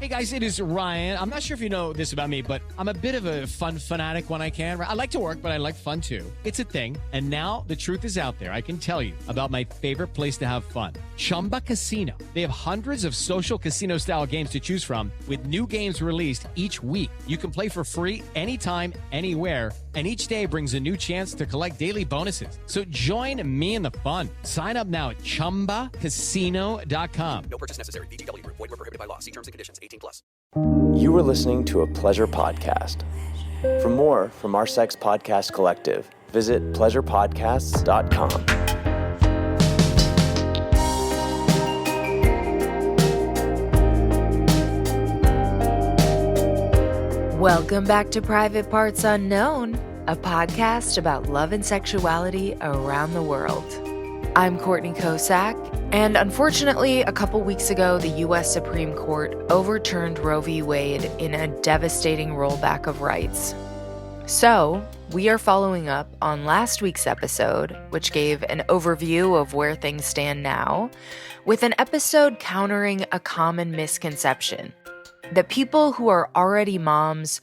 Hey guys, it is Ryan. I'm not sure if you know this about me, but I'm a bit of a fun fanatic when I can. I like to work, but I like fun too. It's a thing. And now the truth is out there. I can tell you about my favorite place to have fun. Chumba Casino. They have hundreds of social casino style games to choose from with new games released each week. You can play for free anytime, anywhere. And each day brings a new chance to collect daily bonuses. So join me in the fun. Sign up now at ChumbaCasino.com. No purchase necessary. VGW Group. Void where prohibited by law. See terms and conditions. 18+. You were listening to a Pleasure podcast. For more from our Sex Podcast Collective, visit pleasurepodcasts.com. Welcome back to Private Parts Unknown, a podcast about love and sexuality around the world. I'm Courtney Kocak, and unfortunately, a couple weeks ago, the U.S. Supreme Court overturned Roe v. Wade in a devastating rollback of rights. So, we are following up on last week's episode, which gave an overview of where things stand now, with an episode countering a common misconception: that people who are already moms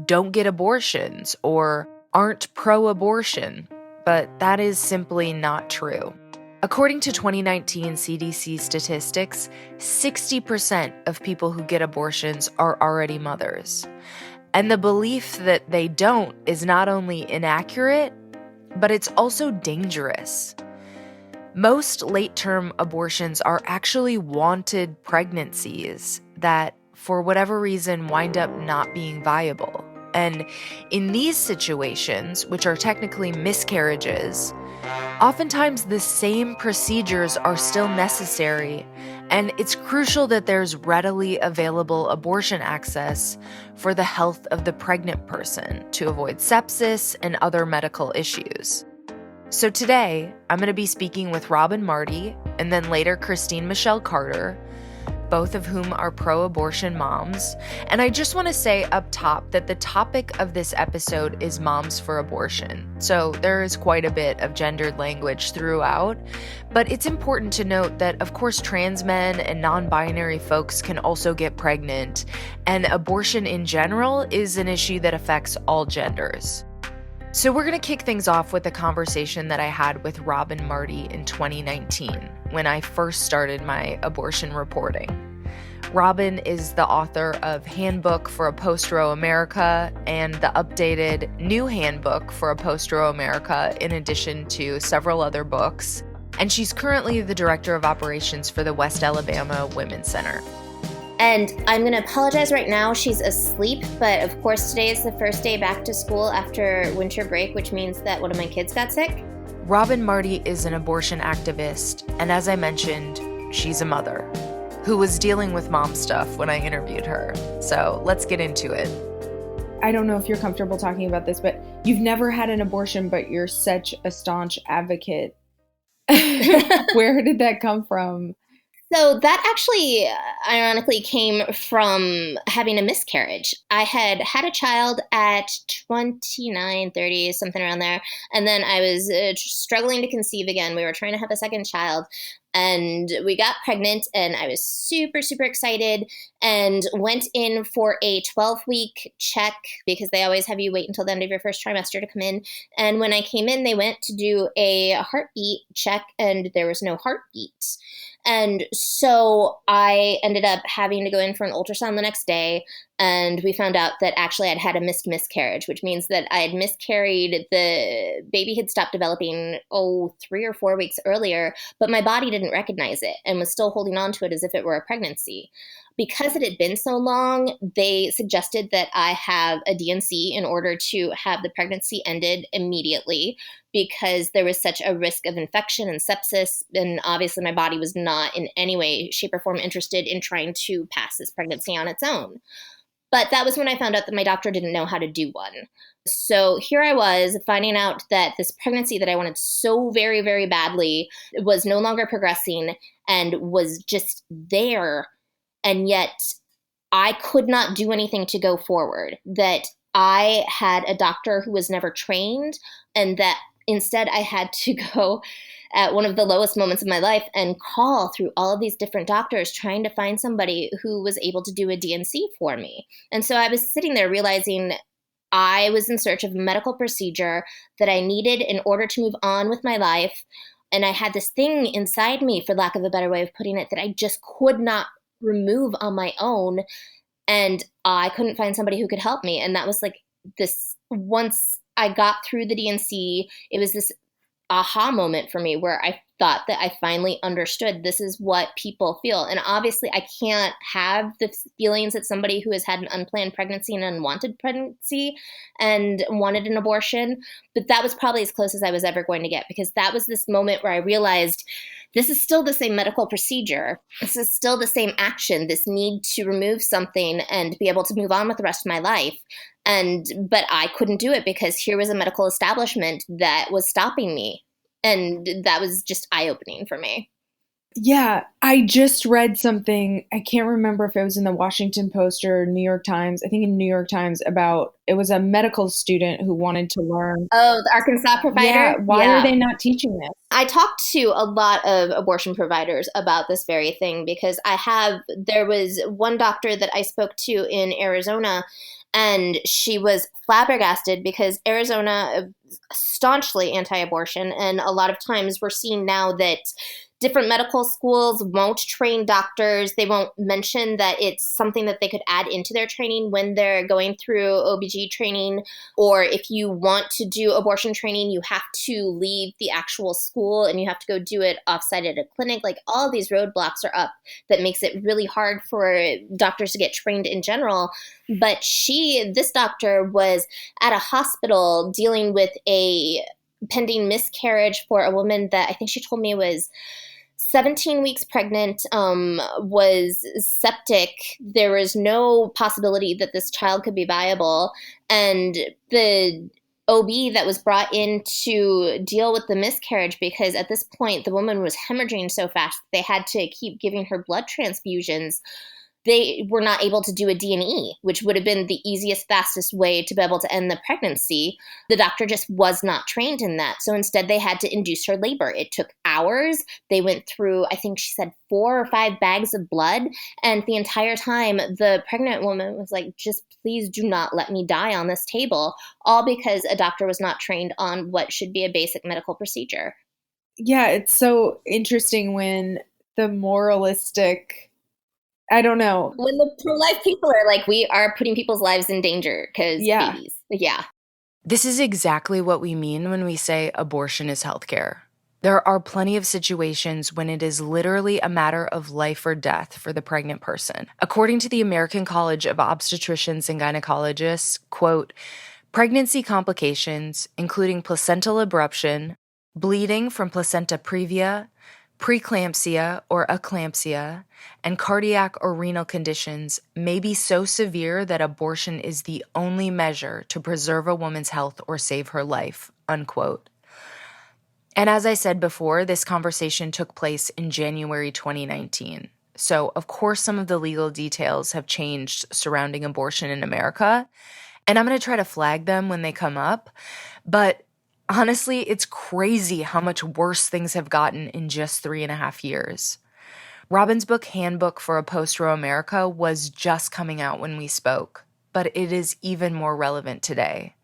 don't get abortions or aren't pro-abortion, but that is simply not true. According to 2019 CDC statistics, 60% of people who get abortions are already mothers. And the belief that they don't is not only inaccurate, but it's also dangerous. Most late-term abortions are actually wanted pregnancies that, for whatever reason, wind up not being viable. And in these situations, which are technically miscarriages, oftentimes the same procedures are still necessary, and it's crucial that there's readily available abortion access for the health of the pregnant person to avoid sepsis and other medical issues. So today, I'm going to be speaking with Robin Marty and then later Christine Michel Carter, both of whom are pro-abortion moms. And I just want to say up top that the topic of this episode is moms for abortion. So there is quite a bit of gendered language throughout. But it's important to note that, of course, trans men and non-binary folks can also get pregnant. And abortion in general is an issue that affects all genders. So we're going to kick things off with a conversation that I had with Robin Marty in 2019 when I first started my abortion reporting. Robin is the author of Handbook for a Post-Roe America and the updated New Handbook for a Post-Roe America, in addition to several other books. And she's currently the Director of Operations for the West Alabama Women's Center. And I'm going to apologize right now. She's asleep, but of course today is the first day back to school after winter break, which means that one of my kids got sick. Robin Marty is an abortion activist, and as I mentioned, she's a mother who was dealing with mom stuff when I interviewed her. So let's get into it. I don't know if you're comfortable talking about this, but you've never had an abortion, but you're such a staunch advocate. Where did that come from? So that actually, ironically, came from having a miscarriage. I had had a child at 29, 30, something around there. And then I was struggling to conceive again. We were trying to have a second child. And we got pregnant, and I was super, super excited and went in for a 12-week check because they always have you wait until the end of your first trimester to come in. And when I came in, they went to do a heartbeat check, and there was no heartbeat. And so I ended up having to go in for an ultrasound the next day, and we found out that actually I'd had a miscarriage, which means that I had miscarried. The baby had stopped developing, 3 or 4 weeks earlier, but my body didn't recognize it and was still holding on to it as if it were a pregnancy. Because it had been so long, they suggested that I have a D&C in order to have the pregnancy ended immediately because there was such a risk of infection and sepsis. And obviously my body was not in any way, shape, or form interested in trying to pass this pregnancy on its own. But that was when I found out that my doctor didn't know how to do one. So here I was finding out that this pregnancy that I wanted so very, very badly was no longer progressing and was just there. And yet I could not do anything to go forward, that I had a doctor who was never trained, and that instead I had to go at one of the lowest moments of my life and call through all of these different doctors trying to find somebody who was able to do a DNC for me. And so I was sitting there realizing I was in search of a medical procedure that I needed in order to move on with my life. And I had this thing inside me, for lack of a better way of putting it, that I just could not remove on my own. And I couldn't find somebody who could help me. And that was like this, once I got through the DNC, it was this aha moment for me where I thought that I finally understood this is what people feel. And obviously I can't have the feelings that somebody who has had an unplanned pregnancy and unwanted pregnancy and wanted an abortion, but that was probably as close as I was ever going to get, because that was this moment where I realized this is still the same medical procedure. This is still the same action, this need to remove something and be able to move on with the rest of my life. But I couldn't do it because here was a medical establishment that was stopping me. And that was just eye-opening for me. Yeah, I just read something. I can't remember if it was in the Washington Post or New York Times. I think in New York Times about, it was a medical student who wanted to learn. Oh, the Arkansas provider? Yeah, why are they not teaching this? I talked to a lot of abortion providers about this very thing because there was one doctor that I spoke to in Arizona, and she was flabbergasted because Arizona is staunchly anti-abortion. And a lot of times we're seeing now that different medical schools won't train doctors. They won't mention that it's something that they could add into their training when they're going through OBG training. Or if you want to do abortion training, you have to leave the actual school and you have to go do it offsite at a clinic. Like, all of these roadblocks are up that makes it really hard for doctors to get trained in general. But this doctor was at a hospital dealing with a pending miscarriage for a woman that I think she told me was 17 weeks pregnant, was septic. There was no possibility that this child could be viable. And the OB that was brought in to deal with the miscarriage, because at this point the woman was hemorrhaging so fast they had to keep giving her blood transfusions, they were not able to do a D&E, which would have been the easiest, fastest way to be able to end the pregnancy. The doctor just was not trained in that. So instead, they had to induce her labor. It took hours. They went through, I think she said, 4 or 5 bags of blood. And the entire time, the pregnant woman was like, just please do not let me die on this table, all because a doctor was not trained on what should be a basic medical procedure. Yeah, it's so interesting when the moralistic, I don't know. When the pro-life people are like, we are putting people's lives in danger because babies. Yeah. This is exactly what we mean when we say abortion is healthcare. There are plenty of situations when it is literally a matter of life or death for the pregnant person. According to the American College of Obstetricians and Gynecologists, quote, pregnancy complications, including placental abruption, bleeding from placenta previa, preeclampsia or eclampsia, and cardiac or renal conditions may be so severe that abortion is the only measure to preserve a woman's health or save her life, unquote. And as I said before, this conversation took place in January 2019. So, of course, some of the legal details have changed surrounding abortion in America, and I'm going to try to flag them when they come up, but honestly, it's crazy how much worse things have gotten in just 3.5 years. Robin's book, Handbook for a Post-Roe America, was just coming out when we spoke, but it is even more relevant today.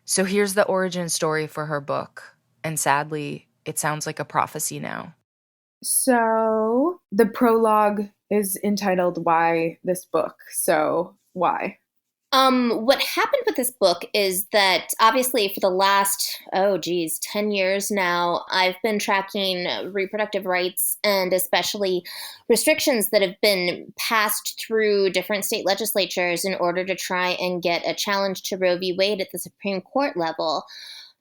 So here's the origin story for her book, and sadly, it sounds like a prophecy now. So the prologue is entitled, Why This Book? So why? What happened with this book is that obviously for the last, 10 years now, I've been tracking reproductive rights and especially restrictions that have been passed through different state legislatures in order to try and get a challenge to Roe v. Wade at the Supreme Court level.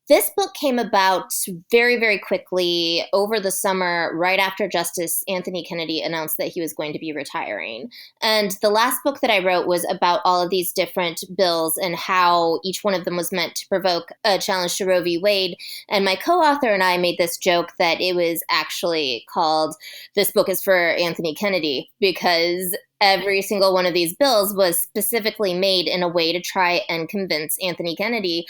This book came about very, very quickly over the summer, right after Justice Anthony Kennedy announced that he was going to be retiring. And the last book that I wrote was about all of these different bills and how each one of them was meant to provoke a challenge to Roe v. Wade. And my co-author and I made this joke that it was actually called This Book is for Anthony Kennedy, because every single one of these bills was specifically made in a way to try and convince Anthony Kennedy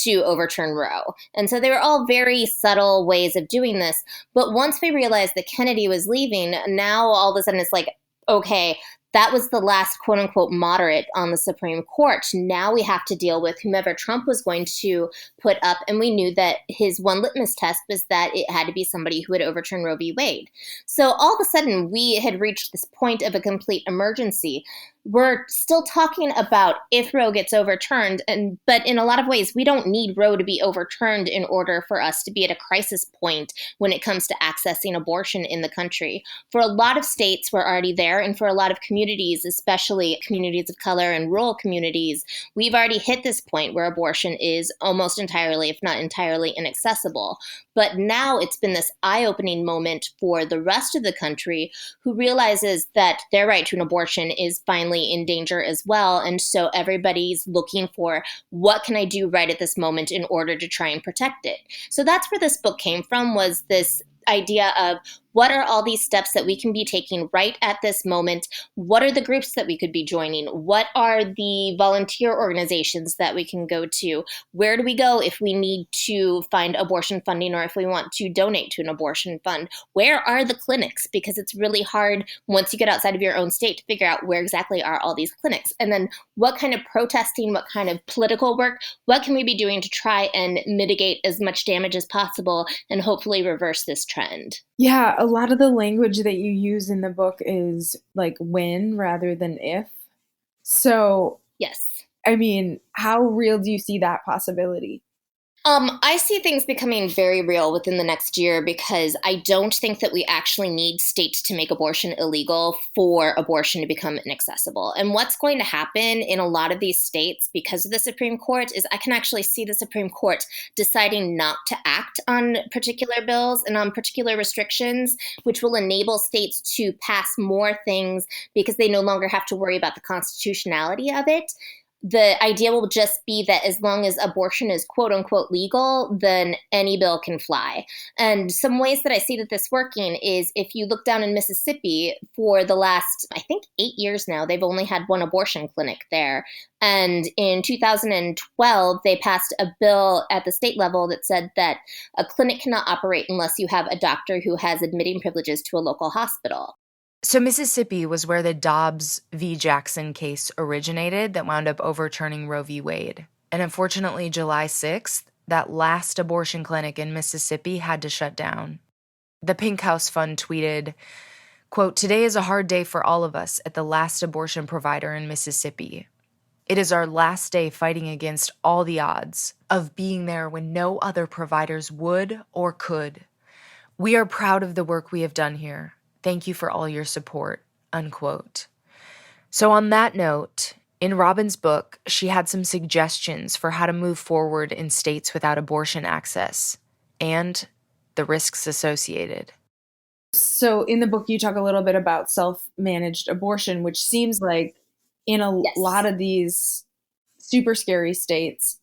to overturn Roe. And so they were all very subtle ways of doing this. But once we realized that Kennedy was leaving, now all of a sudden it's like, okay, that was the last quote unquote moderate on the Supreme Court. Now we have to deal with whomever Trump was going to put up. And we knew that his one litmus test was that it had to be somebody who would overturn Roe v. Wade. So all of a sudden we had reached this point of a complete emergency. We're still talking about if Roe gets overturned, but in a lot of ways, we don't need Roe to be overturned in order for us to be at a crisis point when it comes to accessing abortion in the country. For a lot of states, we're already there, and for a lot of communities, especially communities of color and rural communities, we've already hit this point where abortion is almost entirely, if not entirely, inaccessible. But now it's been this eye-opening moment for the rest of the country who realizes that their right to an abortion is finally in danger as well. And so everybody's looking for, what can I do right at this moment in order to try and protect it? So that's where this book came from, was this idea of, what are all these steps that we can be taking right at this moment? What are the groups that we could be joining? What are the volunteer organizations that we can go to? Where do we go if we need to find abortion funding, or if we want to donate to an abortion fund? Where are the clinics? Because it's really hard once you get outside of your own state to figure out where exactly are all these clinics. And then what kind of protesting, what kind of political work, what can we be doing to try and mitigate as much damage as possible and hopefully reverse this trend? Yeah, a lot of the language that you use in the book is like when rather than if. So, yes. I mean, how real do you see that possibility? I see things becoming very real within the next year, because I don't think that we actually need states to make abortion illegal for abortion to become inaccessible. And what's going to happen in a lot of these states because of the Supreme Court is I can actually see the Supreme Court deciding not to act on particular bills and on particular restrictions, which will enable states to pass more things because they no longer have to worry about the constitutionality of it. The idea will just be that as long as abortion is quote unquote legal, then any bill can fly. And some ways that I see that this working is, if you look down in Mississippi, for the last, I think, 8 years now, they've only had one abortion clinic there. And in 2012, they passed a bill at the state level that said that a clinic cannot operate unless you have a doctor who has admitting privileges to a local hospital. So Mississippi was where the Dobbs v. Jackson case originated that wound up overturning Roe v. Wade. And unfortunately, July 6th, that last abortion clinic in Mississippi had to shut down. The Pink House Fund tweeted, quote, "Today is a hard day for all of us at the last abortion provider in Mississippi. It is our last day fighting against all the odds of being there when no other providers would or could. We are proud of the work we have done here. Thank you for all your support," unquote. So on that note, in Robin's book, she had some suggestions for how to move forward in states without abortion access and the risks associated. So in the book, you talk a little bit about self-managed abortion, which seems like in a lot of these super scary states,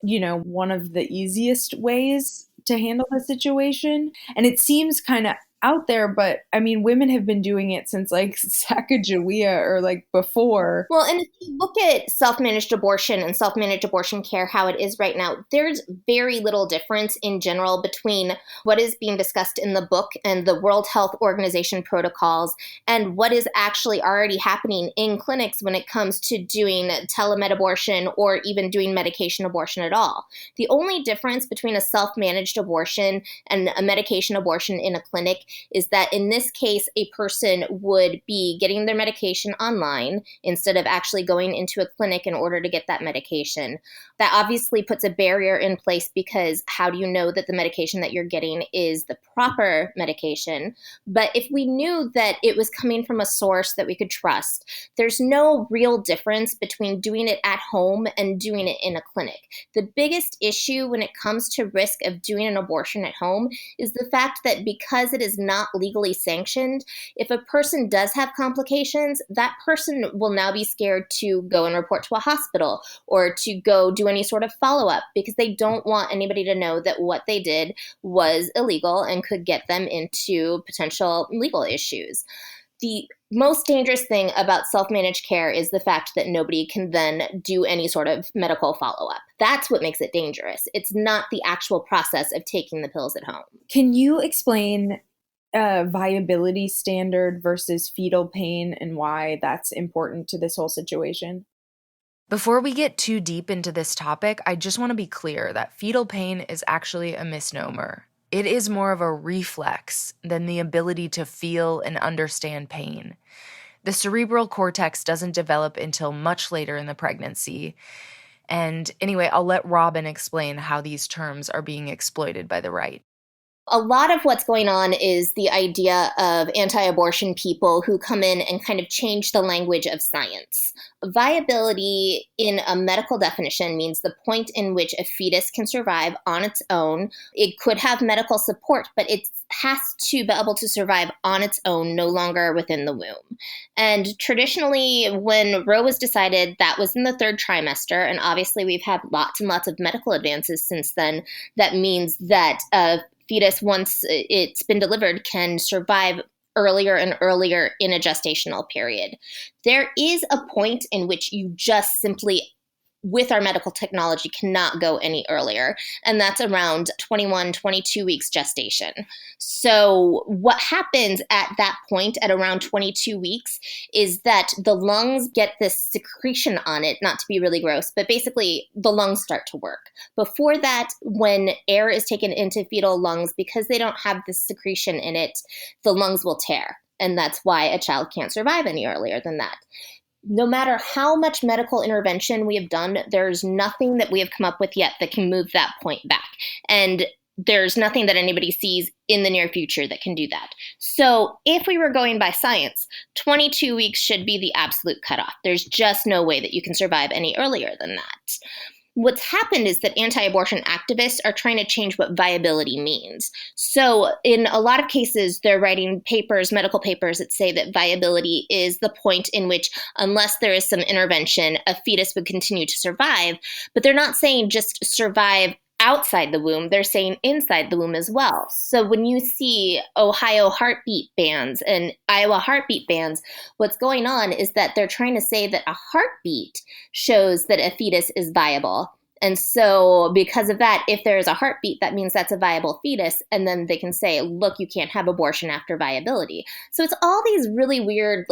one of the easiest ways to handle the situation. And it seems kind of out there, but I mean, women have been doing it since like Sacagawea or like before. Well, and if you look at self-managed abortion and self-managed abortion care, how it is right now, there's very little difference in general between what is being discussed in the book and the World Health Organization protocols and what is actually already happening in clinics when it comes to doing telemed abortion or even doing medication abortion at all. The only difference between a self-managed abortion and a medication abortion in a clinic is that in this case, a person would be getting their medication online instead of actually going into a clinic in order to get that medication. That obviously puts a barrier in place, because how do you know that the medication that you're getting is the proper medication? But if we knew that it was coming from a source that we could trust, there's no real difference between doing it at home and doing it in a clinic. The biggest issue when it comes to risk of doing an abortion at home is the fact that because it is not legally sanctioned, if a person does have complications, that person will now be scared to go and report to a hospital or to go do any sort of follow-up, because they don't want anybody to know that what they did was illegal and could get them into potential legal issues. The most dangerous thing about self-managed care is the fact that nobody can then do any sort of medical follow-up. That's what makes it dangerous. It's not the actual process of taking the pills at home. Can you explain viability standard versus fetal pain and why that's important to this whole situation? Before we get too deep into this topic, I just want to be clear that fetal pain is actually a misnomer. It is more of a reflex than the ability to feel and understand pain. The cerebral cortex doesn't develop until much later in the pregnancy. And anyway, I'll let Robin explain how these terms are being exploited by the right. A lot of what's going on is the idea of anti-abortion people who come in and kind of change the language of science. Viability in a medical definition means the point in which a fetus can survive on its own. It could have medical support, but it has to be able to survive on its own, no longer within the womb. And traditionally, when Roe was decided, that was in the third trimester. And obviously, we've had lots and lots of medical advances since then. That means that fetus, once it's been delivered, can survive earlier and earlier in a gestational period. There is a point in which you just simply, with our medical technology, cannot go any earlier, and that's around 21, 22 weeks gestation. So what happens at that point, at around 22 weeks, is that the lungs get this secretion on it, not to be really gross, but basically the lungs start to work. Before that, when air is taken into fetal lungs, because they don't have this secretion in it, the lungs will tear, and that's why a child can't survive any earlier than that. No matter how much medical intervention we have done, there's nothing that we have come up with yet that can move that point back. And there's nothing that anybody sees in the near future that can do that. So if we were going by science, 22 weeks should be the absolute cutoff. There's just no way that you can survive any earlier than that. What's happened is that anti-abortion activists are trying to change what viability means. So in a lot of cases, they're writing papers, medical papers, that say that viability is the point in which, unless there is some intervention, a fetus would continue to survive. But they're not saying just survive outside the womb, they're saying inside the womb as well. So when you see Ohio heartbeat bans and Iowa heartbeat bans, what's going on is that they're trying to say that a heartbeat shows that a fetus is viable. And so because of that, if there is a heartbeat, that means that's a viable fetus. And then they can say, look, you can't have abortion after viability. So it's all these really weird,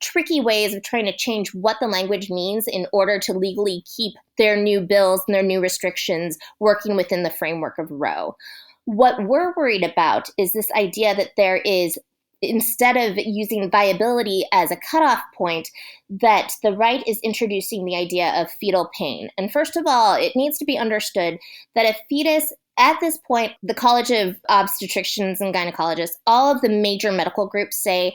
tricky ways of trying to change what the language means in order to legally keep their new bills and their new restrictions working within the framework of Roe. What we're worried about is this idea that there is, instead of using viability as a cutoff point, that the right is introducing the idea of fetal pain. And first of all, it needs to be understood that a fetus, at this point, the College of Obstetricians and Gynecologists, all of the major medical groups say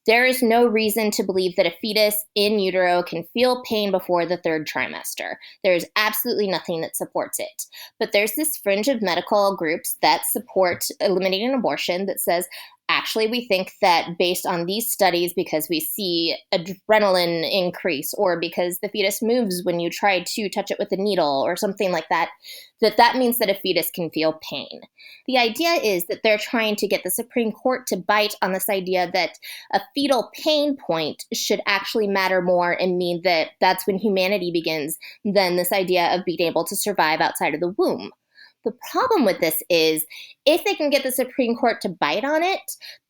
there is no reason to believe that a fetus in utero can feel pain before the third trimester. There is absolutely nothing that supports it. But there's this fringe of medical groups that support eliminating abortion that says, actually, we think that based on these studies, because we see adrenaline increase, or because the fetus moves when you try to touch it with a needle or something like that, that means that a fetus can feel pain. The idea is that they're trying to get the Supreme Court to bite on this idea that a fetal pain point should actually matter more and mean that that's when humanity begins than this idea of being able to survive outside of the womb. The problem with this is, if they can get the Supreme Court to bite on it,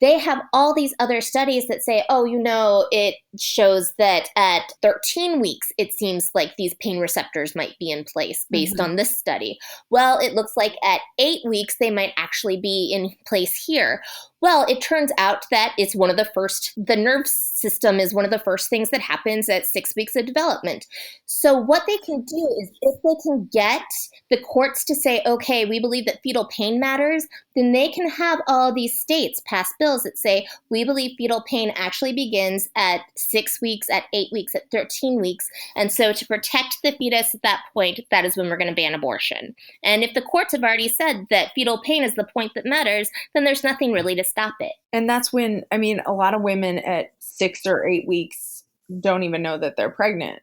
they have all these other studies that say, it shows that at 13 weeks, it seems like these pain receptors might be in place based on this study. Well, it looks like at 8 weeks, they might actually be in place here. Well, it turns out that it's one of the first, the nerve system is one of the first things that happens at 6 weeks of development. So what they can do is, if they can get the courts to say, okay, we believe that fetal pain matters, then they can have all these states pass bills that say, we believe fetal pain actually begins at 6 weeks, at 8 weeks, at 13 weeks. And so to protect the fetus at that point, that is when we're going to ban abortion. And if the courts have already said that fetal pain is the point that matters, then there's nothing really to stop it. And that's when, a lot of women at 6 or 8 weeks don't even know that they're pregnant.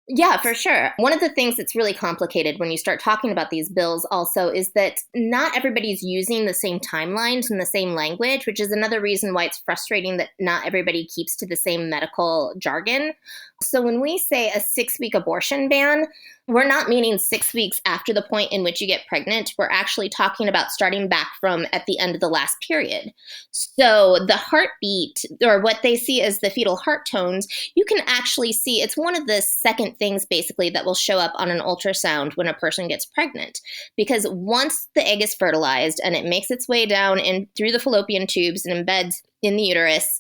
Yeah, for sure. One of the things that's really complicated when you start talking about these bills also is that not everybody's using the same timelines and the same language, which is another reason why it's frustrating that not everybody keeps to the same medical jargon. So when we say a 6-week abortion ban, we're not meaning 6 weeks after the point in which you get pregnant. We're actually talking about starting back from at the end of the last period. So the heartbeat, or what they see as the fetal heart tones, you can actually see it's one of the second things basically that will show up on an ultrasound when a person gets pregnant. Because once the egg is fertilized and it makes its way down and through the fallopian tubes and embeds in the uterus,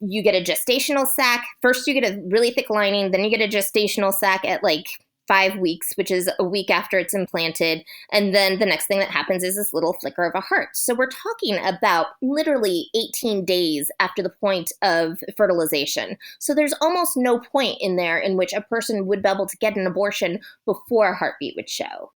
you get a gestational sac. First, you get a really thick lining, then you get a gestational sac at like 5 weeks, which is a week after it's implanted. And then the next thing that happens is this little flicker of a heart. So we're talking about literally 18 days after the point of fertilization. So there's almost no point in there in which a person would be able to get an abortion before a heartbeat would show.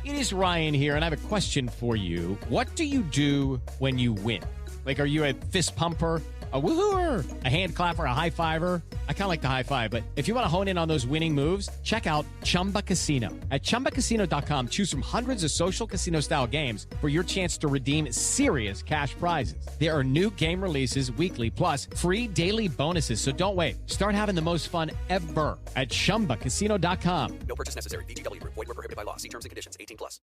It is Ryan here, and I have a question for you. What do you do when you win? Like, are you a fist pumper, a woohooer, a hand clapper, a high fiver? I kind of like the high five, but if you want to hone in on those winning moves, check out Chumba Casino. At ChumbaCasino.com, choose from hundreds of social casino-style games for your chance to redeem serious cash prizes. There are new game releases weekly, plus free daily bonuses. So don't wait. Start having the most fun ever at ChumbaCasino.com. No purchase necessary. VGW Group. Void where prohibited by law. See terms and conditions. 18 plus.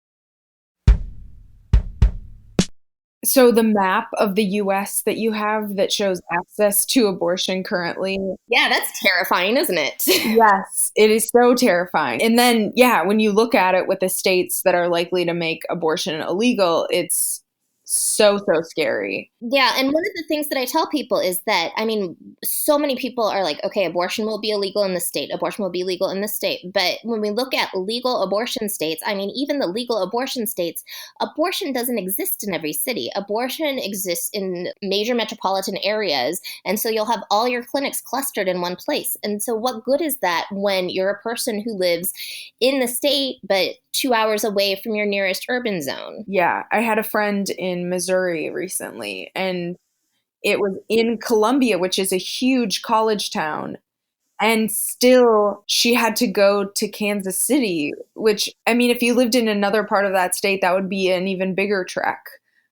So the map of the US that you have that shows access to abortion currently. Yeah, that's terrifying, isn't it? Yes, it is so terrifying. And then, yeah, when you look at it with the states that are likely to make abortion illegal, it's so scary. Yeah, and one of the things that I tell people is that, I mean, so many people are like, okay, abortion will be illegal in the state, abortion will be legal in the state. But when we look at legal abortion states, I mean, even the legal abortion states, abortion doesn't exist in every city. Abortion exists in major metropolitan areas, and so you'll have all your clinics clustered in one place. And so what good is that when you're a person who lives in the state, but 2 hours away from your nearest urban zone? Yeah, I had a friend in Missouri recently, and it was in Columbia, which is a huge college town. And still, she had to go to Kansas City, which, I mean, if you lived in another part of that state, that would be an even bigger trek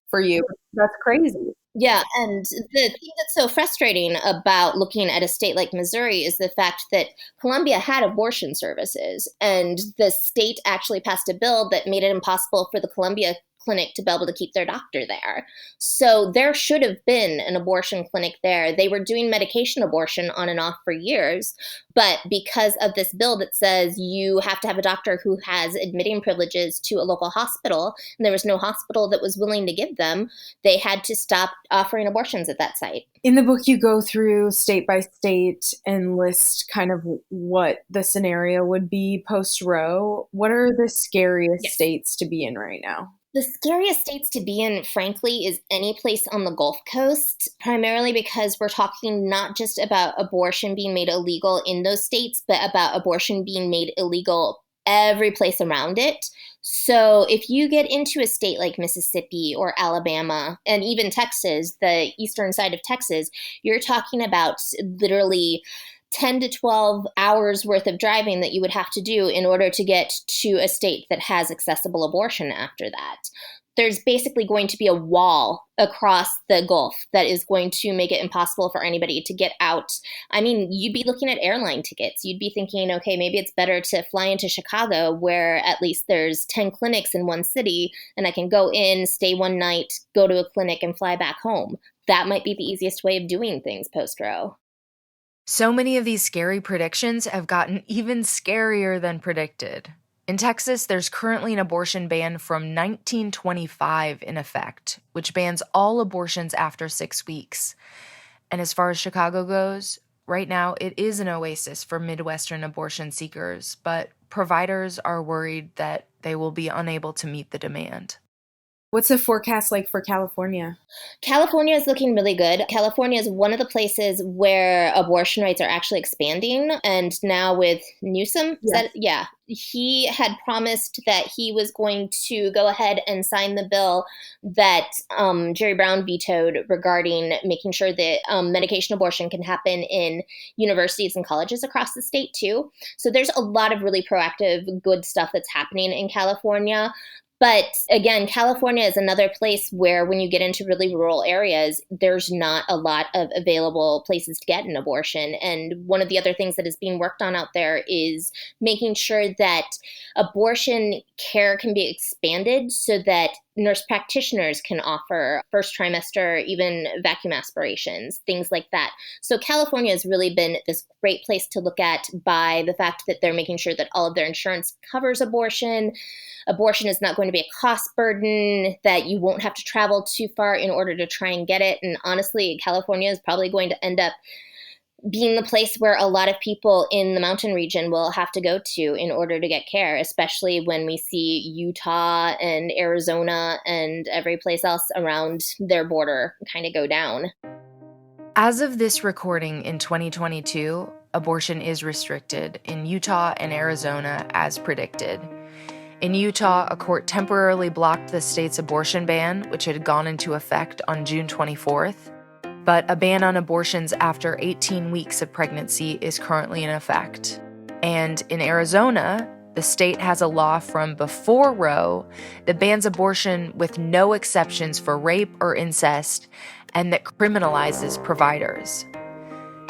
for you. That's crazy. Yeah, and the thing that's so frustrating about looking at a state like Missouri is the fact that Columbia had abortion services, and the state actually passed a bill that made it impossible for the Columbia clinic to be able to keep their doctor there. So there should have been an abortion clinic there. They were doing medication abortion on and off for years, but because of this bill that says you have to have a doctor who has admitting privileges to a local hospital, and there was no hospital that was willing to give them, they had to stop offering abortions at that site. In the book, you go through state by state and list kind of what the scenario would be post-Roe. What are the scariest states to be in right now? The scariest states to be in, frankly, is any place on the Gulf Coast, primarily because we're talking not just about abortion being made illegal in those states, but about abortion being made illegal every place around it. So if you get into a state like Mississippi or Alabama, and even Texas, the eastern side of Texas, you're talking about literally 10 to 12 hours worth of driving that you would have to do in order to get to a state that has accessible abortion after that. There's basically going to be a wall across the Gulf that is going to make it impossible for anybody to get out. I mean, you'd be looking at airline tickets. You'd be thinking, okay, maybe it's better to fly into Chicago where at least there's 10 clinics in one city and I can go in, stay one night, go to a clinic and fly back home. That might be the easiest way of doing things post-Roe. So many of these scary predictions have gotten even scarier than predicted. In Texas, there's currently an abortion ban from 1925 in effect, which bans all abortions after 6 weeks. And as far as Chicago goes, right now it is an oasis for Midwestern abortion seekers, but providers are worried that they will be unable to meet the demand. What's the forecast like for California? California is looking really good. California is one of the places where abortion rights are actually expanding. And now with Newsom, he had promised that he was going to go ahead and sign the bill that Jerry Brown vetoed regarding making sure that medication abortion can happen in universities and colleges across the state too. So there's a lot of really proactive, good stuff that's happening in California. But again, California is another place where when you get into really rural areas, there's not a lot of available places to get an abortion. And one of the other things that is being worked on out there is making sure that abortion care can be expanded so that nurse practitioners can offer first trimester, even vacuum aspirations, things like that. So California has really been this great place to look at by the fact that they're making sure that all of their insurance covers abortion. Abortion is not going to be a cost burden, that you won't have to travel too far in order to try and get it. And honestly, California is probably going to end up being the place where a lot of people in the mountain region will have to go to in order to get care, especially when we see Utah and Arizona and every place else around their border kind of go down. As of this recording in 2022, abortion is restricted in Utah and Arizona as predicted. In Utah, a court temporarily blocked the state's abortion ban, which had gone into effect on June 24th. But a ban on abortions after 18 weeks of pregnancy is currently in effect. And in Arizona, the state has a law from before Roe that bans abortion with no exceptions for rape or incest and that criminalizes providers.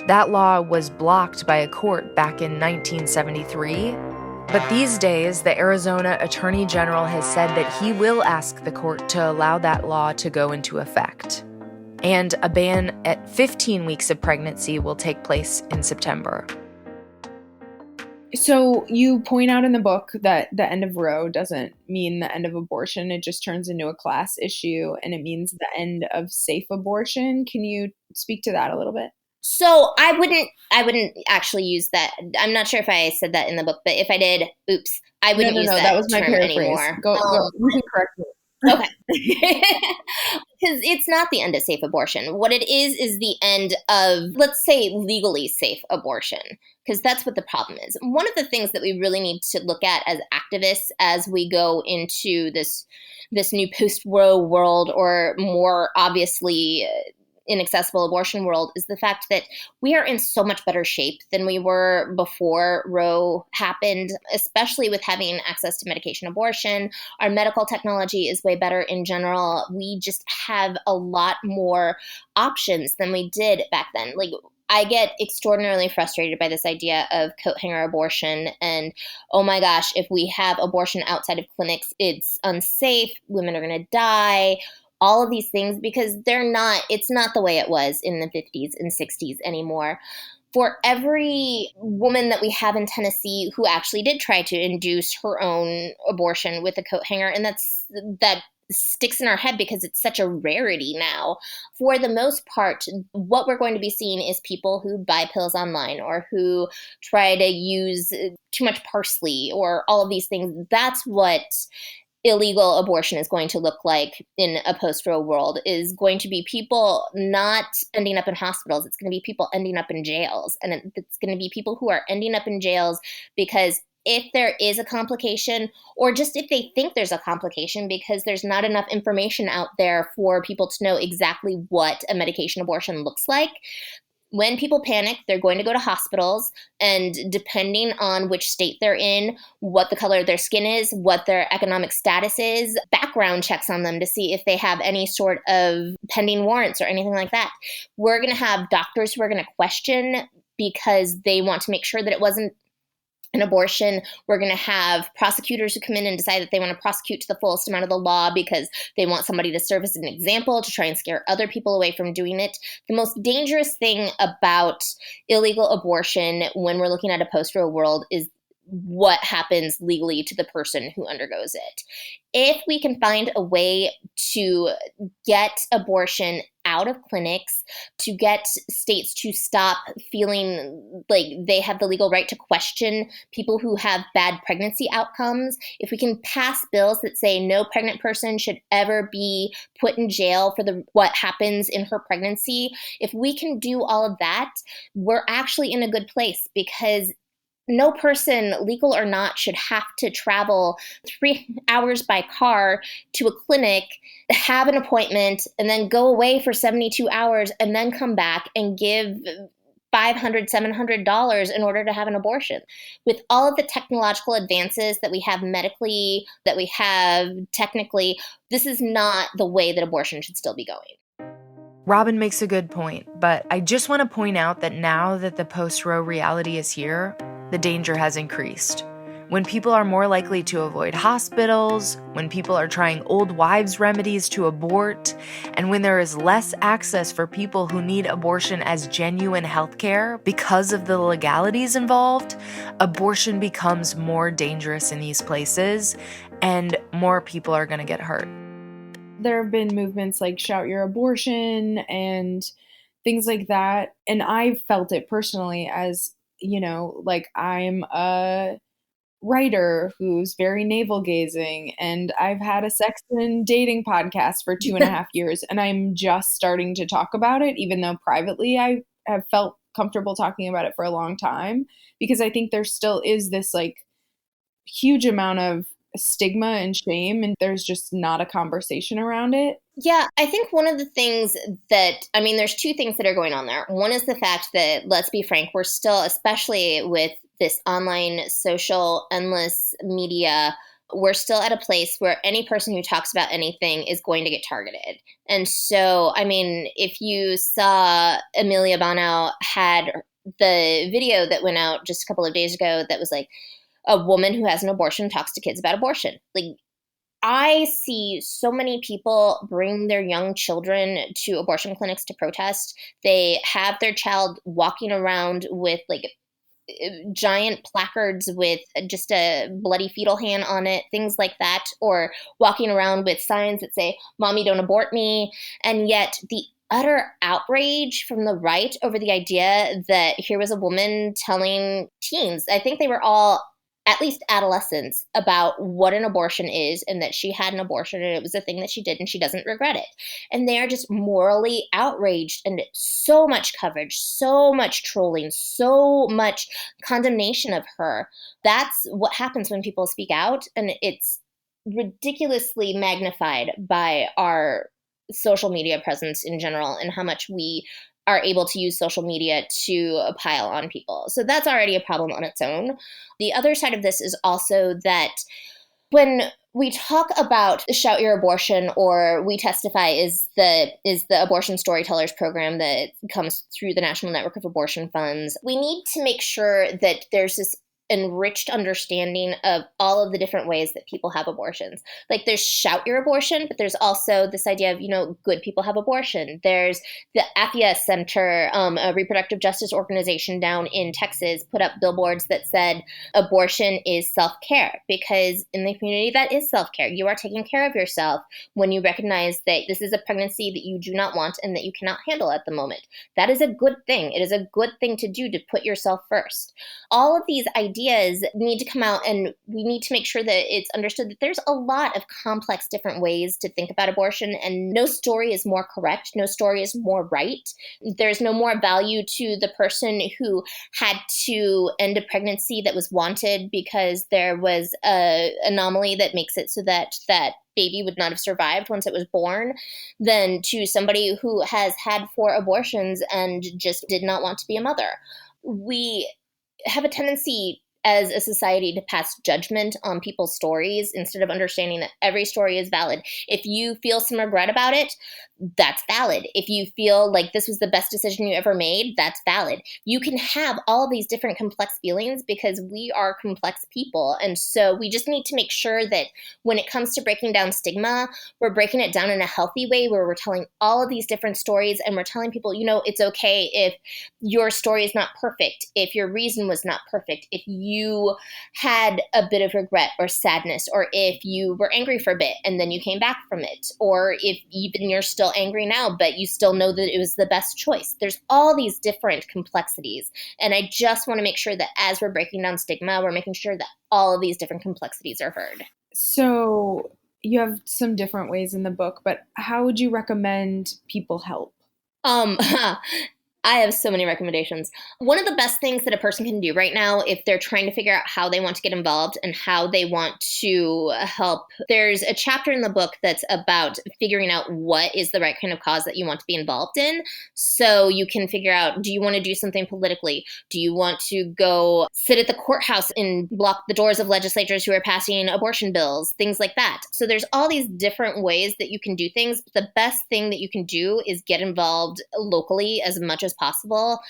That law was blocked by a court back in 1973, but these days the Arizona Attorney General has said that he will ask the court to allow that law to go into effect. And a ban at 15 weeks of pregnancy will take place in September. So you point out in the book that the end of Roe doesn't mean the end of abortion. It just turns into a class issue, and it means the end of safe abortion. Can you speak to that a little bit? So I wouldn't actually use that. I'm not sure if I said that in the book, but if I did, oops, I wouldn't use that was my term paraphrase. anymore. Go, you can correct me. Okay. Because it's not the end of safe abortion. What it is the end of, let's say, legally safe abortion, because that's what the problem is. One of the things that we really need to look at as activists as we go into this new post-Roe world, or more obviously inaccessible abortion world, is the fact that we are in so much better shape than we were before Roe happened, especially with having access to medication abortion. Our medical technology is way better in general. We just have a lot more options than we did back then. Like, I get extraordinarily frustrated by this idea of coat hanger abortion and, oh my gosh, if we have abortion outside of clinics, it's unsafe, women are going to die, all of these things, because it's not the way it was in the 50s and 60s anymore. For every woman that we have in Tennessee who actually did try to induce her own abortion with a coat hanger, and that sticks in our head because it's such a rarity now. For the most part, what we're going to be seeing is people who buy pills online or who try to use too much parsley or all of these things. That's what illegal abortion is going to look like in a post-Roe world, is going to be people not ending up in hospitals. It's going to be people ending up in jails. And it's going to be people who are ending up in jails because if there is a complication, or just if they think there's a complication because there's not enough information out there for people to know exactly what a medication abortion looks like. When people panic, they're going to go to hospitals, and depending on which state they're in, what the color of their skin is, what their economic status is, background checks on them to see if they have any sort of pending warrants or anything like that. We're going to have doctors who are going to question because they want to make sure that it wasn't an abortion. We're going to have prosecutors who come in and decide that they want to prosecute to the fullest amount of the law because they want somebody to serve as an example to try and scare other people away from doing it. The most dangerous thing about illegal abortion when we're looking at a post-Roe world is what happens legally to the person who undergoes it. If we can find a way to get abortion out of clinics, to get states to stop feeling like they have the legal right to question people who have bad pregnancy outcomes, if we can pass bills that say no pregnant person should ever be put in jail for what happens in her pregnancy, if we can do all of that, we're actually in a good place, because no person, legal or not, should have to travel 3 hours by car to a clinic, have an appointment, and then go away for 72 hours and then come back and give $500, $700 in order to have an abortion. With all of the technological advances that we have medically, that we have technically, this is not the way that abortion should still be going. Robin makes a good point, but I just want to point out that now that the post-Roe reality is here, the danger has increased. When people are more likely to avoid hospitals, when people are trying old wives' remedies to abort, and when there is less access for people who need abortion as genuine healthcare because of the legalities involved, abortion becomes more dangerous in these places, and more people are going to get hurt. There have been movements like Shout Your Abortion and things like that. And I've felt it personally as, like I'm a writer who's very navel gazing, and I've had a sex and dating podcast for 2.5 years, and I'm just starting to talk about it, even though privately I have felt comfortable talking about it for a long time, because I think there still is this like huge amount of stigma and shame, and there's just not a conversation around it. Yeah, I think one of the things there's two things that are going on there. One is the fact that, let's be frank, we're still, especially with this online, social, endless media, we're still at a place where any person who talks about anything is going to get targeted. And so, if you saw Amelia Bono had the video that went out just a couple of days ago that was like, a woman who has an abortion talks to kids about abortion. Like, I see so many people bring their young children to abortion clinics to protest. They have their child walking around with like giant placards with just a bloody fetal hand on it, things like that, or walking around with signs that say, "Mommy, don't abort me." And yet the utter outrage from the right over the idea that here was a woman telling teens, I think they were all at least adolescents, about what an abortion is, and that she had an abortion and it was a thing that she did and she doesn't regret it. And they are just morally outraged, and so much coverage, so much trolling, so much condemnation of her. That's what happens when people speak out, and it's ridiculously magnified by our social media presence in general and how much we are able to use social media to pile on people. So that's already a problem on its own. The other side of this is also that when we talk about Shout Your Abortion, or We Testify is the abortion storytellers program that comes through the National Network of Abortion Funds, we need to make sure that there's this enriched understanding of all of the different ways that people have abortions. Like, there's Shout Your Abortion, but there's also this idea of, good people have abortion. There's the AFIA Center, a reproductive justice organization down in Texas, put up billboards that said abortion is self-care, because in the community that is self-care. You are taking care of yourself when you recognize that this is a pregnancy that you do not want and that you cannot handle at the moment. That is a good thing. It is a good thing to do, to put yourself first. All of these ideas need to come out, and we need to make sure that it's understood that there's a lot of complex different ways to think about abortion, and no story is more correct. No story is more right. There's no more value to the person who had to end a pregnancy that was wanted because there was an anomaly that makes it so that that baby would not have survived once it was born, than to somebody who has had 4 abortions and just did not want to be a mother. We have a tendency as a society to pass judgment on people's stories instead of understanding that every story is valid. If you feel some regret about it, that's valid. If you feel like this was the best decision you ever made, that's valid. You can have all of these different complex feelings because we are complex people. And so we just need to make sure that when it comes to breaking down stigma, we're breaking it down in a healthy way where we're telling all of these different stories, and we're telling people, it's okay if your story is not perfect, if your reason was not perfect, if you had a bit of regret or sadness, or if you were angry for a bit and then you came back from it, or if even you're still still angry now, but you still know that it was the best choice. There's all these different complexities. And I just want to make sure that as we're breaking down stigma, we're making sure that all of these different complexities are heard. So you have some different ways in the book, but how would you recommend people help? I have so many recommendations. One of the best things that a person can do right now, if they're trying to figure out how they want to get involved and how they want to help, there's a chapter in the book that's about figuring out what is the right kind of cause that you want to be involved in. So you can figure out, do you want to do something politically? Do you want to go sit at the courthouse and block the doors of legislators who are passing abortion bills, things like that. So there's all these different ways that you can do things. The best thing that you can do is get involved locally as much as possible.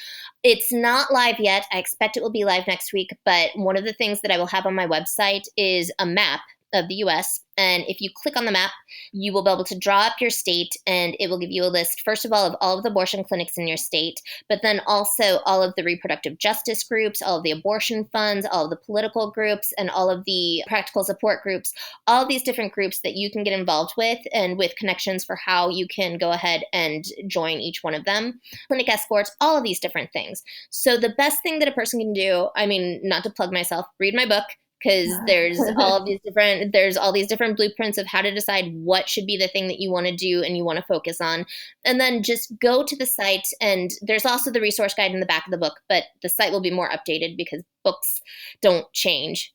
It's not live yet. I expect it will be live next week, but one of the things that I will have on my website is a map of the US. And if you click on the map, you will be able to draw up your state, and it will give you a list, first of all of the abortion clinics in your state, but then also all of the reproductive justice groups, all of the abortion funds, all of the political groups, and all of the practical support groups, all of these different groups that you can get involved with, and with connections for how you can go ahead and join each one of them. Clinic escorts, all of these different things. So the best thing that a person can do, I mean, not to plug myself, read my book, because there's all these different blueprints of how to decide what should be the thing that you want to do and you want to focus on. And then just go to the site, and there's also the resource guide in the back of the book, but the site will be more updated because books don't change,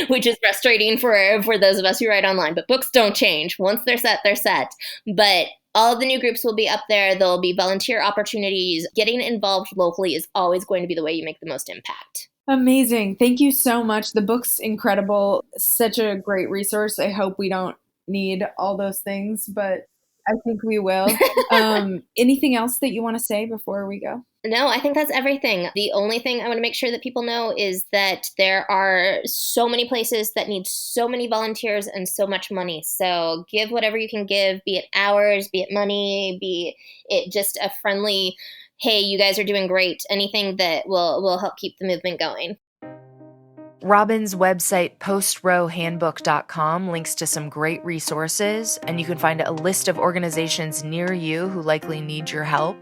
which is frustrating for those of us who write online, but books don't change. Once they're set, they're set. But all of the new groups will be up there. There'll be volunteer opportunities. Getting involved locally is always going to be the way you make the most impact. Amazing. Thank you so much. The book's incredible. Such a great resource. I hope we don't need all those things, but I think we will. Anything else that you want to say before we go? No, I think that's everything. The only thing I want to make sure that people know is that there are so many places that need so many volunteers and so much money. So give whatever you can give, be it hours, be it money, be it just a friendly, hey, you guys are doing great. Anything that will help keep the movement going. Robin's website, postrowhandbook.com, links to some great resources, and you can find a list of organizations near you who likely need your help.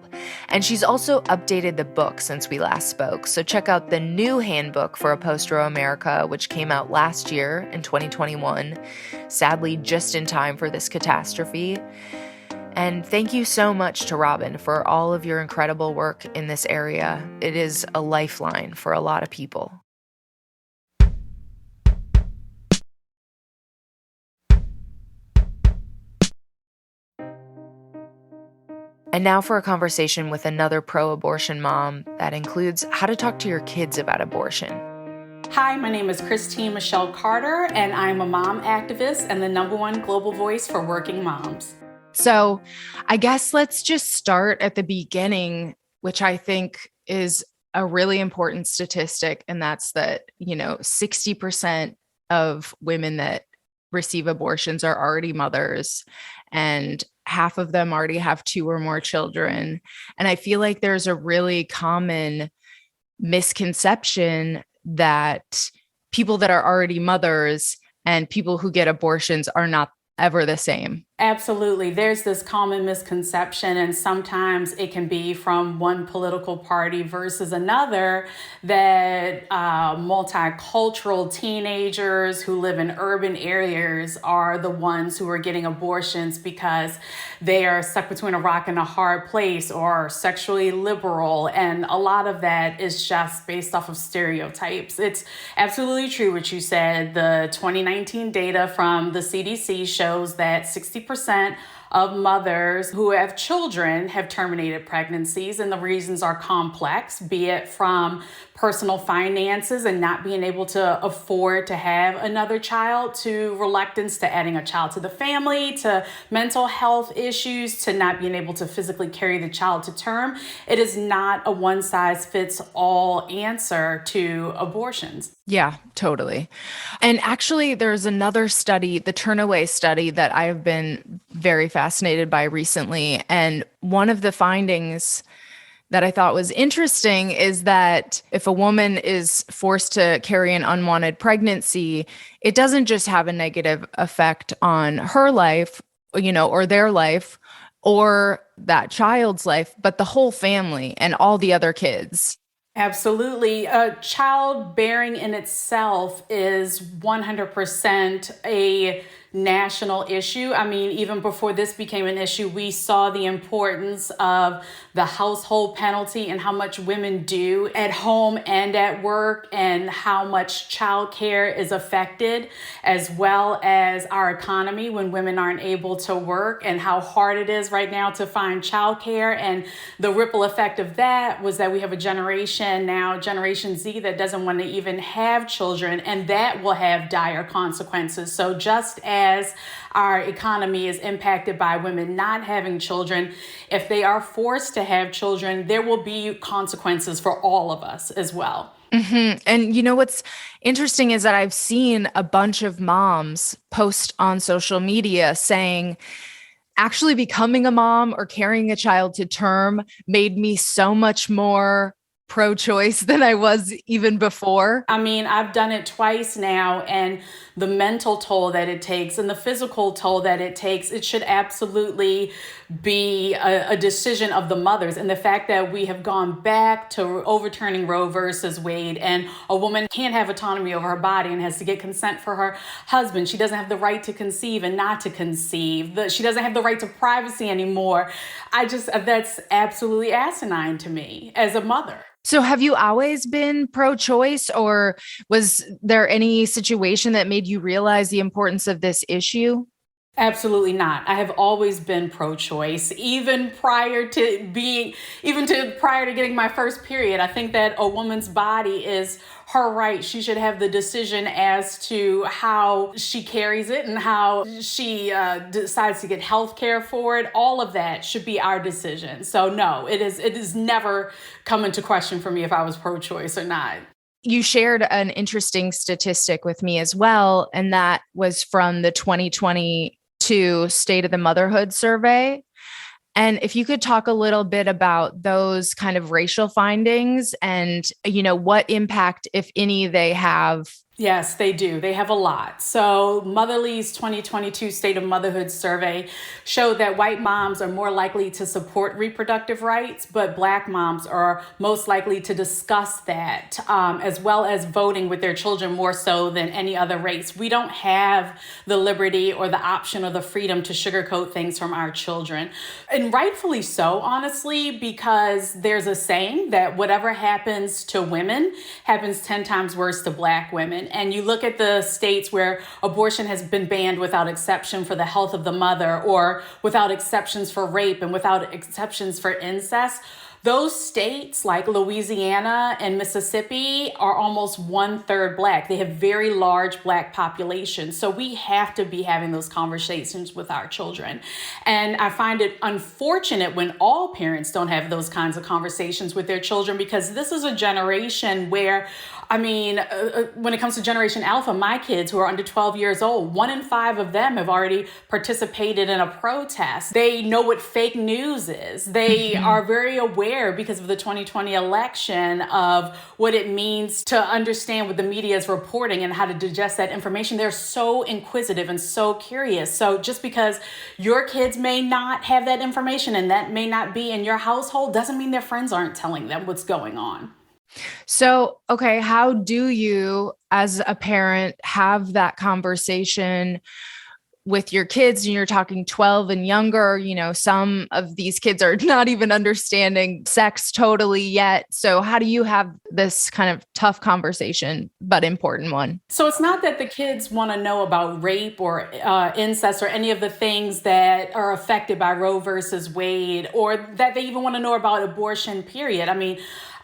And she's also updated the book since we last spoke, so check out the new handbook for a post-Roe America, which came out last year in 2021, sadly just in time for this catastrophe. And thank you so much to Robin for all of your incredible work in this area. It is a lifeline for a lot of people. And now for a conversation with another pro-abortion mom that includes how to talk to your kids about abortion. Hi, my name is Christine Michel Carter, and I'm a mom activist and the #1 global voice for working moms. So I guess let's just start at the beginning, which I think is a really important statistic. And that's that, 60% of women that receive abortions are already mothers, and half of them already have 2 or more children. And I feel like there's a really common misconception that people that are already mothers and people who get abortions are not ever the same. Absolutely. There's this common misconception, and sometimes it can be from one political party versus another, that multicultural teenagers who live in urban areas are the ones who are getting abortions because they are stuck between a rock and a hard place or sexually liberal. And a lot of that is just based off of stereotypes. It's absolutely true what you said. The 2019 data from the CDC shows that 60% of mothers who have children have terminated pregnancies, and the reasons are complex, be it from personal finances and not being able to afford to have another child, to reluctance to adding a child to the family, to mental health issues, to not being able to physically carry the child to term. It is not a one-size-fits-all answer to abortions. Yeah, totally. And actually, there's another study, the Turnaway study, that I have been very fascinated by recently. And one of the findings that I thought was interesting is that if a woman is forced to carry an unwanted pregnancy, it doesn't just have a negative effect on her life, or their life, or that child's life, but the whole family and all the other kids. Absolutely. Childbearing in itself is 100% a national issue. I mean, even before this became an issue, we saw the importance of the household penalty and how much women do at home and at work, and how much childcare is affected, as well as our economy when women aren't able to work, and how hard it is right now to find childcare. And the ripple effect of that was that we have a generation now, Generation Z, that doesn't want to even have children, and that will have dire consequences. So just as our economy is impacted by women not having children, if they are forced to have children, there will be consequences for all of us as well. Mm-hmm. And you know what's interesting is that I've seen a bunch of moms post on social media saying, actually becoming a mom or carrying a child to term made me so much more pro-choice than I was even before. I mean, I've done it twice now, and the mental toll that it takes and the physical toll that it takes, it should absolutely be a decision of the mothers. And the fact that we have gone back to overturning Roe versus Wade, and a woman can't have autonomy over her body and has to get consent for her husband. She doesn't have the right to conceive and not to conceive. She doesn't have the right to privacy anymore. That's absolutely asinine to me as a mother. So have you always been pro-choice, or was there any situation that made you realize the importance of this issue? Absolutely not. I have always been pro-choice, even prior to getting my first period. I think that a woman's body is her right. She should have the decision as to how she carries it and how she decides to get health care for it. All of that should be our decision. So no, it is never come into question for me if I was pro-choice or not. You shared an interesting statistic with me as well, and that was from the 2022 State of the Motherhood survey. And if you could talk a little bit about those kind of racial findings and, what impact, if any, they have. Yes, they do. They have a lot. So Motherly's 2022 State of Motherhood survey showed that white moms are more likely to support reproductive rights, but Black moms are most likely to discuss that, as well as voting with their children more so than any other race. We don't have the liberty or the option or the freedom to sugarcoat things from our children. And rightfully so, honestly, because there's a saying that whatever happens to women happens 10 times worse to Black women. And you look at the states where abortion has been banned without exception for the health of the mother, or without exceptions for rape and without exceptions for incest. Those states like Louisiana and Mississippi are almost 1/3 Black. They have very large Black populations. So we have to be having those conversations with our children. And I find it unfortunate when all parents don't have those kinds of conversations with their children, because this is a generation where, when it comes to Generation Alpha, my kids who are under 12 years old, 1 in 5 of them have already participated in a protest. They know what fake news is. They are very aware, because of the 2020 election, of what it means to understand what the media is reporting and how to digest that information. They're so inquisitive and so curious. So just because your kids may not have that information and that may not be in your household doesn't mean their friends aren't telling them what's going on. So, okay, how do you, as a parent, have that conversation with your kids? And you're talking 12 and younger, some of these kids are not even understanding sex totally yet. So how do you have this kind of tough conversation, but important one? So it's not that the kids want to know about rape or incest or any of the things that are affected by Roe versus Wade, or that they even want to know about abortion, period.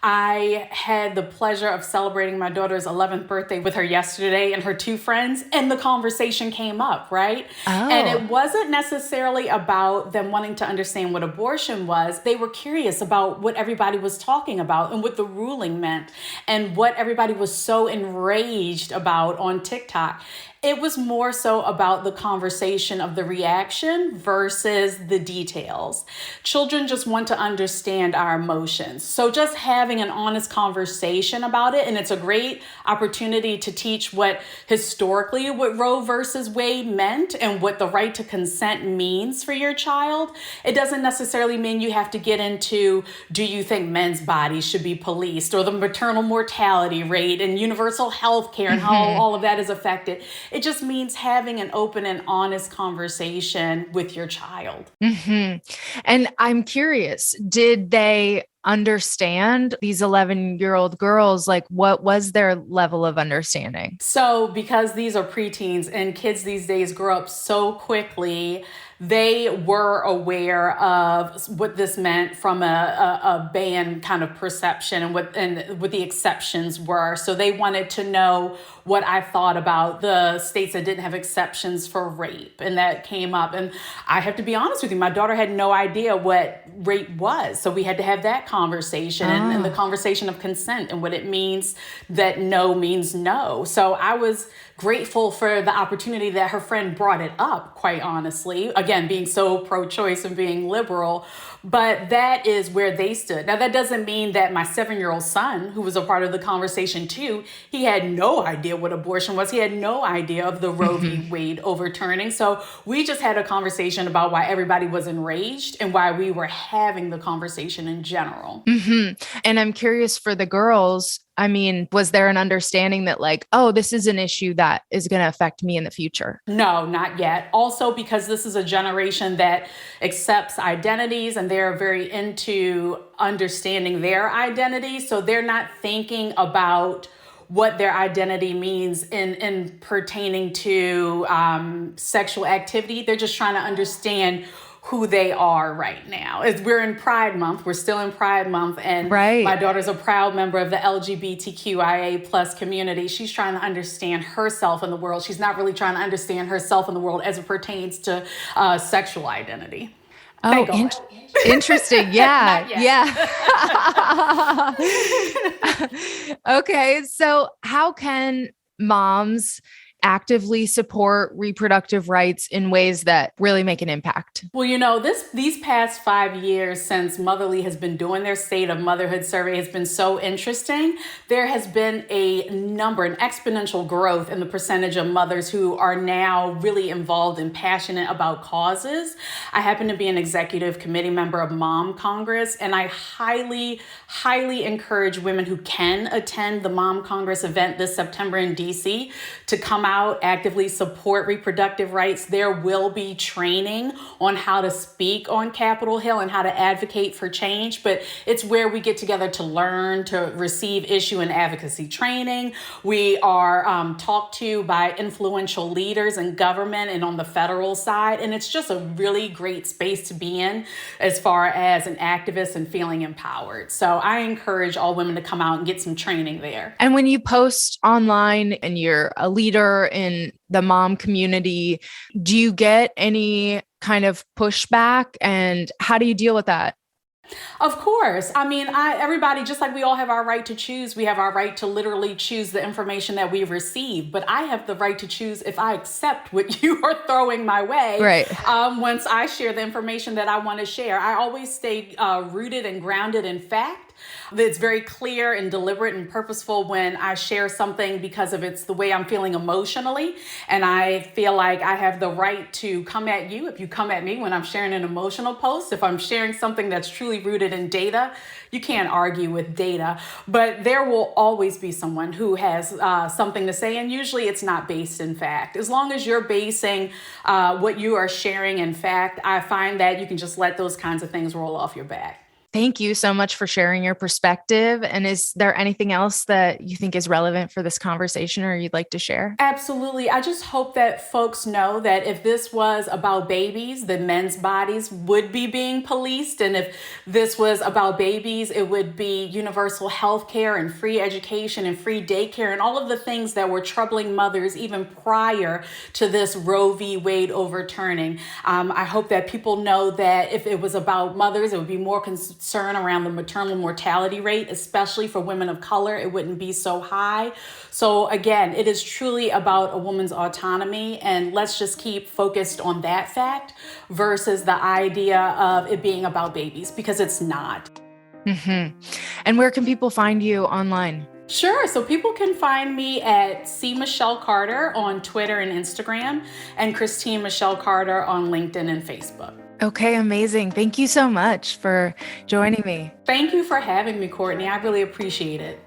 I had the pleasure of celebrating my daughter's 11th birthday with her yesterday and her 2 friends, and the conversation came up, right? Oh. And it wasn't necessarily about them wanting to understand what abortion was. They were curious about what everybody was talking about and what the ruling meant and what everybody was so enraged about on TikTok. It was more so about the conversation of the reaction versus the details. Children just want to understand our emotions. So just having an honest conversation about it, and it's a great opportunity to teach what Roe versus Wade meant and what the right to consent means for your child. It doesn't necessarily mean you have to get into, do you think men's bodies should be policed, or the maternal mortality rate and universal health care and how all of that is affected. It just means having an open and honest conversation with your child. And I'm curious, did they understand, these 11-year-old girls? Like, what was their level of understanding? So because these are preteens and kids these days grow up so quickly, they were aware of what this meant from a ban kind of perception and what the exceptions were. So they wanted to know what I thought about the states that didn't have exceptions for rape. And that came up. And I have to be honest with you, my daughter had no idea what rape was. So we had to have that conversation and the conversation of consent and what it means that no means no. So I was grateful for the opportunity that her friend brought it up, quite honestly. Again, being so pro-choice and being liberal, but that is where they stood. Now, that doesn't mean that my 7-year-old son, who was a part of the conversation too, he had no idea what abortion was. He had no idea of the Roe v. Wade overturning. So we just had a conversation about why everybody was enraged and why we were having the conversation in general. And I'm curious for the girls, I mean, was there an understanding that like, oh, this is an issue that is going to affect me in the future? No, not yet. Also, because this is a generation that accepts identities and they're very into understanding their identity. So they're not thinking about what their identity means in pertaining to sexual activity. They're just trying to understand who they are right now. We're in Pride Month. We're still in Pride Month. And my daughter's a proud member of the LGBTQIA plus community. She's trying to understand herself in the world. She's not really trying to understand herself in the world as it pertains to sexual identity. Oh, interesting. Yeah. Okay. So how can moms actively support reproductive rights in ways that really make an impact? Well, these past 5 years since Motherly has been doing their State of Motherhood survey has been so interesting. There has been an exponential growth in the percentage of mothers who are now really involved and passionate about causes. I happen to be an executive committee member of Mom Congress, and I highly, highly encourage women who can attend the Mom Congress event this September in DC to come out, actively support reproductive rights. There will be training on how to speak on Capitol Hill and how to advocate for change, but it's where we get together to learn, to receive issue and advocacy training. We are talked to by influential leaders in government and on the federal side, and it's just a really great space to be in as far as an activist and feeling empowered. So I encourage all women to come out and get some training there. And when you post online and you're a leader in the mom community, do you get any kind of pushback, and how do you deal with that? Of course. I mean, everybody, just like we all have our right to choose, we have our right to literally choose the information that we receive. But I have the right to choose if I accept what you are throwing my way. Right. Once I share the information that I want to share, I always stay rooted and grounded in fact. It's very clear and deliberate and purposeful when I share something because of it's the way I'm feeling emotionally. And I feel like I have the right to come at you if you come at me when I'm sharing an emotional post. If I'm sharing something that's truly rooted in data, you can't argue with data. But there will always be someone who has something to say. And usually it's not based in fact. As long as you're basing what you are sharing in fact, I find that you can just let those kinds of things roll off your back. Thank you so much for sharing your perspective. And is there anything else that you think is relevant for this conversation or you'd like to share? Absolutely. I just hope that folks know that if this was about babies, then men's bodies would be being policed. And if this was about babies, it would be universal health care and free education and free daycare and all of the things that were troubling mothers even prior to this Roe v. Wade overturning. I hope that people know that if it was about mothers, it would be more concern around the maternal mortality rate, especially for women of color, it wouldn't be so high. So again, it is truly about a woman's autonomy, and let's just keep focused on that fact versus the idea of it being about babies, because it's not. Mm-hmm. And where can people find you online? Sure. So people can find me at C. Michel Carter on Twitter and Instagram, and Christine Michel Carter on LinkedIn and Facebook. Okay, amazing. Thank you so much for joining me. Thank you for having me, Courtney. I really appreciate it.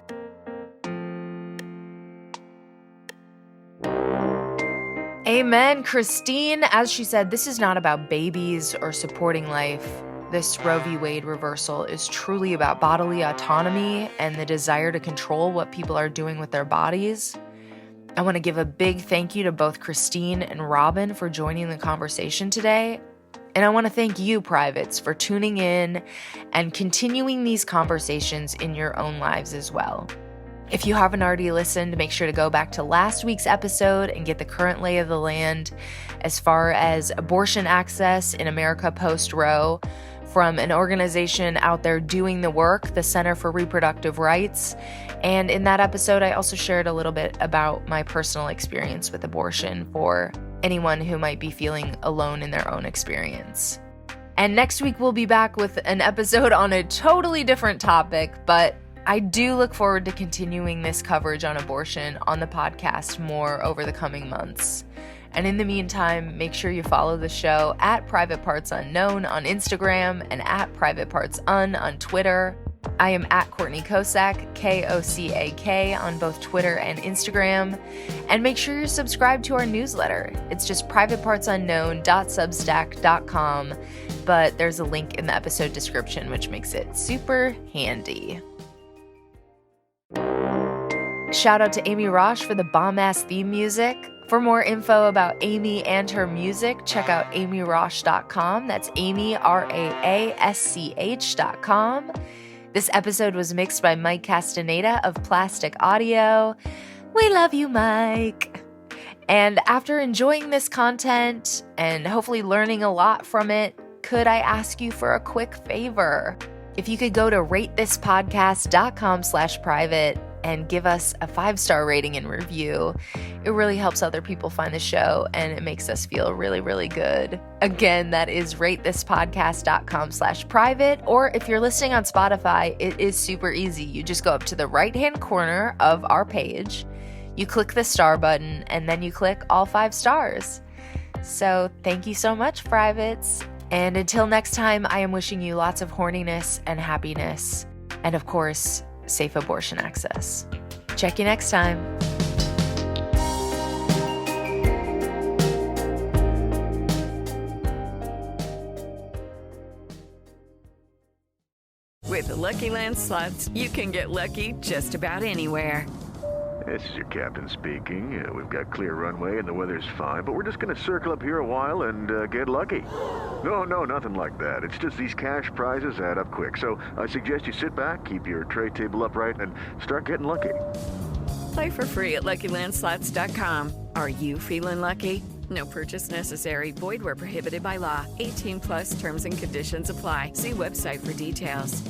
Amen, Christine. As she said, this is not about babies or supporting life. This Roe v. Wade reversal is truly about bodily autonomy and the desire to control what people are doing with their bodies. I want to give a big thank you to both Christine and Robin for joining the conversation today. And I want to thank you, privates, for tuning in and continuing these conversations in your own lives as well. If you haven't already listened, make sure to go back to last week's episode and get the current lay of the land as far as abortion access in America post-Roe, from an organization out there doing the work, the Center for Reproductive Rights. And in that episode, I also shared a little bit about my personal experience with abortion for anyone who might be feeling alone in their own experience. And next week, we'll be back with an episode on a totally different topic, but I do look forward to continuing this coverage on abortion on the podcast more over the coming months. And in the meantime, make sure you follow the show at Private Parts Unknown on Instagram and at Private Parts Un on Twitter. I am at Courtney Kocak, Kocak, on both Twitter and Instagram. And make sure you're subscribed to our newsletter. It's just privatepartsunknown.substack.com, but there's a link in the episode description, which makes it super handy. Shout out to Amy Roche for the bomb-ass theme music. For more info about Amy and her music, check out amyrosh.com. That's Amy, RAASCH.com. This episode was mixed by Mike Castaneda of Plastic Audio. We love you, Mike. And after enjoying this content and hopefully learning a lot from it, could I ask you for a quick favor? If you could go to ratethispodcast.com/private and give us a 5-star rating and review. It really helps other people find the show, and it makes us feel really, really good. Again, that is ratethispodcast.com/private, or if you're listening on Spotify, it is super easy. You just go up to the right-hand corner of our page, you click the star button, and then you click all 5 stars. So thank you so much, privates. And until next time, I am wishing you lots of horniness and happiness, and of course, safe abortion access. Check you next time. With the Lucky Land Slots, you can get lucky just about anywhere. This is your captain speaking. We've got clear runway and the weather's fine, but we're just going to circle up here a while and get lucky. No, nothing like that. It's just these cash prizes add up quick. So I suggest you sit back, keep your tray table upright, and start getting lucky. Play for free at LuckyLandSlots.com. Are you feeling lucky? No purchase necessary. Void where prohibited by law. 18+ terms and conditions apply. See website for details.